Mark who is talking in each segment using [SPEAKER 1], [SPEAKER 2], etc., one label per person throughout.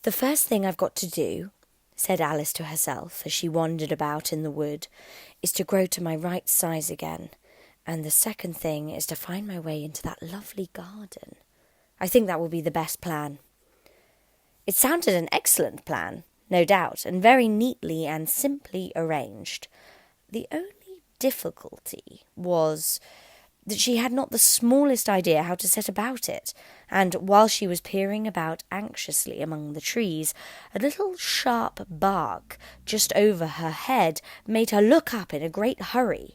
[SPEAKER 1] "The first thing I've got to do," said Alice to herself as she wandered about in the wood, "is to grow to my right size again. And the second thing is to find my way into that lovely garden. I think that will be the best plan." It sounded an excellent plan, no doubt, and very neatly and simply arranged. The only difficulty was that she had not the smallest idea how to set about it, and while she was peering about anxiously among the trees, a little sharp bark just over her head made her look up in a great hurry.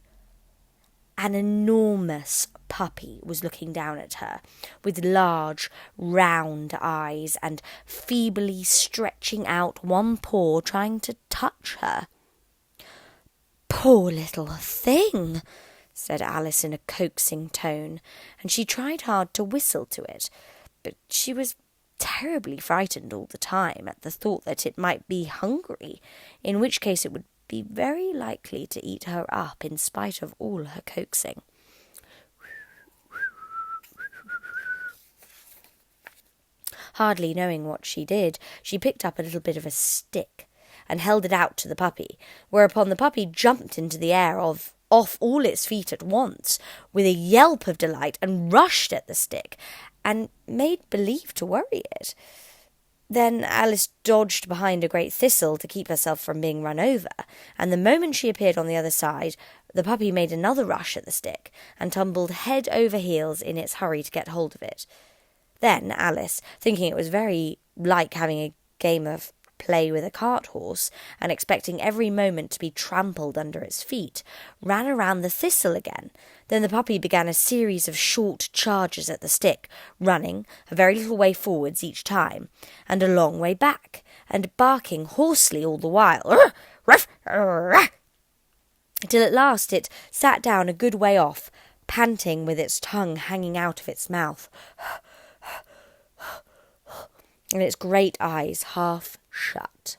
[SPEAKER 1] An enormous puppy was looking down at her, with large, round eyes, and feebly stretching out one paw, trying to touch her. "Poor little thing," said Alice in a coaxing tone, and she tried hard to whistle to it, but she was terribly frightened all the time at the thought that it might be hungry, in which case it would be very likely to eat her up in spite of all her coaxing. Hardly knowing what she did, she picked up a little bit of a stick and held it out to the puppy, whereupon the puppy jumped into the air off all its feet at once, with a yelp of delight, and rushed at the stick, and made believe to worry it. Then Alice dodged behind a great thistle to keep herself from being run over, and the moment she appeared on the other side, the puppy made another rush at the stick, and tumbled head over heels in its hurry to get hold of it. Then Alice, thinking it was very like having a game of play with a cart horse, and expecting every moment to be trampled under its feet, ran around the thistle again. Then the puppy began a series of short charges at the stick, running a very little way forwards each time, and a long way back, and barking hoarsely all the while, till at last it sat down a good way off, panting with its tongue hanging out of its mouth, and its great eyes half shut.